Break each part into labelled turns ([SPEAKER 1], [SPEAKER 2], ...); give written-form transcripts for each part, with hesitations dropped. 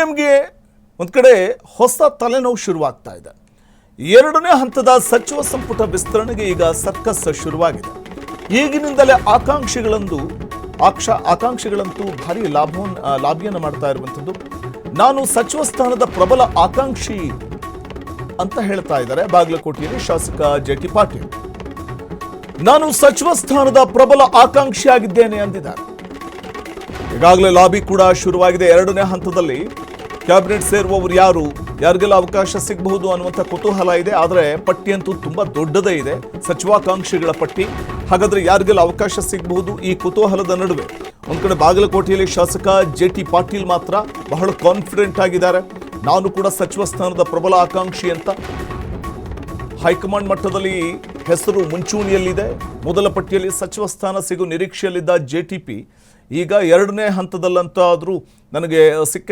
[SPEAKER 1] ಸಿಎಂಗೆ ಒಂದು ಕಡೆ ಹೊಸ ತಲೆನೋವು ಶುರುವಾಗ್ತಾ ಇದೆ. ಎರಡನೇ ಹಂತದ ಸಚಿವ ಸಂಪುಟ ವಿಸ್ತರಣೆಗೆ ಈಗ ಸರ್ಕಸ್ ಶುರುವಾಗಿದೆ. ಈಗಿನಿಂದಲೇ ಆಕಾಂಕ್ಷಿಗಳಂತೂ ಭಾರಿ ಲಾಭಿಯನ್ನು ಮಾಡ್ತಾ ಇರುವಂಥದ್ದು. ನಾನು ಸಚಿವ ಸ್ಥಾನದ ಪ್ರಬಲ ಆಕಾಂಕ್ಷಿ ಅಂತ ಹೇಳ್ತಾ ಇದ್ದಾರೆ ಬಾಗಲಕೋಟೆಯಲ್ಲಿ ಶಾಸಕ ಜೆ.ಟಿ. ಪಾಟೀಲ್. ನಾನು ಸಚಿವ ಸ್ಥಾನದ ಪ್ರಬಲ ಆಕಾಂಕ್ಷಿಯಾಗಿದ್ದೇನೆ ಅಂದಿದ್ದಾರೆ. ಈಗಾಗಲೇ ಲಾಬಿ ಕೂಡ ಶುರುವಾಗಿದೆ. ಎರಡನೇ ಹಂತದಲ್ಲಿ ಕ್ಯಾಬಿನೆಟ್ ಸೇರುವವರು ಯಾರಿಗೆಲ್ಲ ಅವಕಾಶ ಸಿಗಬಹುದು ಅನ್ನುವಂಥ ಕುತೂಹಲ ಇದೆ. ಆದರೆ ಪಟ್ಟಿಯಂತೂ ತುಂಬಾ ದೊಡ್ಡದೇ ಇದೆ, ಸಚಿವಾಕಾಂಕ್ಷಿಗಳ ಪಟ್ಟಿ. ಹಾಗಾದ್ರೆ ಯಾರಿಗೆಲ್ಲ ಅವಕಾಶ ಸಿಗಬಹುದು? ಈ ಕುತೂಹಲದ ನಡುವೆ ಒಂದ್ ಕಡೆ ಬಾಗಲಕೋಟೆಯಲ್ಲಿ ಶಾಸಕ ಜೆ.ಟಿ. ಪಾಟೀಲ್ ಮಾತ್ರ ಬಹಳ ಕಾನ್ಫಿಡೆಂಟ್ ಆಗಿದ್ದಾರೆ. ನಾನು ಕೂಡ ಸಚಿವ ಸ್ಥಾನದ ಪ್ರಬಲ ಆಕಾಂಕ್ಷಿ ಅಂತ. ಹೈಕಮಾಂಡ್ ಮಟ್ಟದಲ್ಲಿ ಹೆಸರು ಮುಂಚೂಣಿಯಲ್ಲಿದೆ. ಮೊದಲ ಪಟ್ಟಿಯಲ್ಲಿ ಸಚಿವ ಸ್ಥಾನ ಸಿಗುವ ನಿರೀಕ್ಷೆಯಲ್ಲಿದ್ದ ಜೆ.ಟಿ.ಪಿ ಈಗ ಎರಡನೇ ಹಂತದಲ್ಲಂತಾದರೂ ನನಗೆ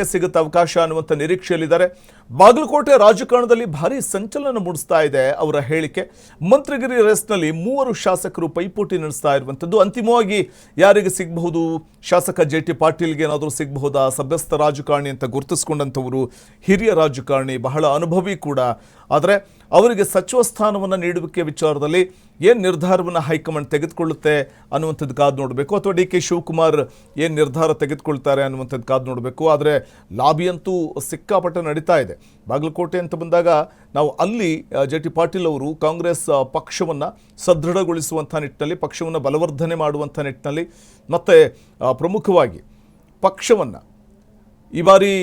[SPEAKER 1] ಸಿಗುತ್ತೆ ಅವಕಾಶ ಅನ್ನುವಂಥ ನಿರೀಕ್ಷೆಯಲ್ಲಿದ್ದಾರೆ. ಬಾಗಲಕೋಟೆ ರಾಜಕಾರಣದಲ್ಲಿ ಭಾರಿ ಸಂಚಲನ ಮೂಡಿಸ್ತಾ ಇದೆ ಅವರ ಹೇಳಿಕೆ. ಮಂತ್ರಿಗಿರಿ ರೇಸ್ನಲ್ಲಿ 3 ಶಾಸಕರು ಪೈಪೋಟಿ ನಡೆಸ್ತಾ ಇರುವಂಥದ್ದು. ಅಂತಿಮವಾಗಿ ಯಾರಿಗೆ ಸಿಗಬಹುದು? ಶಾಸಕ ಜೆ.ಟಿ. ಪಾಟೀಲ್ಗೆ ಏನಾದರೂ ಸಿಗಬಹುದಾ? ಸಭ್ಯಸ್ಥ ರಾಜಕಾರಣಿ ಅಂತ ಗುರುತಿಸ್ಕೊಂಡಂಥವರು, ಹಿರಿಯ ರಾಜಕಾರಣಿ, ಬಹಳ ಅನುಭವಿ ಕೂಡ. ಆದರೆ ಅವರಿಗೆ ಸಚಿವ ಸ್ಥಾನವನ್ನು ನೀಡುವಿಕೆ ವಿಚಾರದಲ್ಲಿ ಏನು ನಿರ್ಧಾರವನ್ನು ಹೈಕಮಾಂಡ್ ತೆಗೆದುಕೊಳ್ಳುತ್ತೆ ಅನ್ನುವಂಥದ್ದು ಕಾದು ನೋಡಬೇಕು. ಅಥವಾ ಡಿ.ಕೆ. ಶಿವಕುಮಾರ್ ಏನು ನಿರ್ಧಾರ ತೆಗೆದುಕೊಳ್ತಾರೆ ಅನ್ನುವಂಥದ್ದು ಕಾದು ನೋಡಬೇಕು. ಆದರೆ ಲಾಬಿ ಅಂತೂ ಸಿಕ್ಕಾಪಟ್ಟೆ ನಡೀತಾ ಇದೆ. ಬಾಗಲಕೋಟೆ ಅಂತ ಬಂದಾಗ ನಾವು ಅಲ್ಲಿ ಜೆ.ಟಿ. ಪಾಟೀಲ್ ಅವರು ಕಾಂಗ್ರೆಸ್ ಪಕ್ಷವನ್ನು ಸದೃಢಗೊಳಿಸುವಂಥ ನಿಟ್ಟಿನಲ್ಲಿ, ಪಕ್ಷವನ್ನು ಬಲವರ್ಧನೆ ಮಾಡುವಂಥ ನಿಟ್ಟಿನಲ್ಲಿ, ಮತ್ತು ಪ್ರಮುಖವಾಗಿ ಪಕ್ಷವನ್ನು ಈ ಬಾರಿ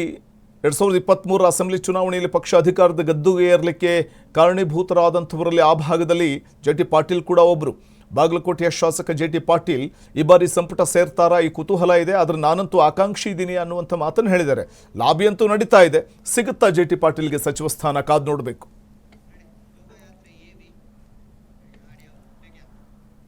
[SPEAKER 1] 2023 ಅಸೆಂಬ್ಲಿ ಚುನಾವಣೆಯಲ್ಲಿ ಪಕ್ಷ ಅಧಿಕಾರದ ಗದ್ದುಗೆ ಏರಲಿಕ್ಕೆ ಕಾರಣೀಭೂತರಾದಂಥವರಲ್ಲಿ ಆ ಭಾಗದಲ್ಲಿ ಜೆ.ಟಿ. ಪಾಟೀಲ್ ಕೂಡ ಒಬ್ಬರು. ಬಾಗಲಕೋಟೆಯ ಶಾಸಕ ಜೆ.ಟಿ. ಪಾಟೀಲ್ ಈ ಬಾರಿ ಸಂಪುಟ ಸೇರ್ತಾರಾ? ಈ ಕುತೂಹಲ ಇದೆ. ಆದರೆ ನಾನಂತೂ ಆಕಾಂಕ್ಷಿ ಇದ್ದೀನಿ ಅನ್ನುವಂಥ ಮಾತನ್ನು ಹೇಳಿದ್ದಾರೆ. ಲಾಬಿ ಅಂತೂ ನಡೀತಾ ಇದೆ. ಸಿಗುತ್ತಾ ಜೆ.ಟಿ. ಪಾಟೀಲ್ಗೆ ಸಚಿವ ಸ್ಥಾನ? ಕಾದು ನೋಡಬೇಕು.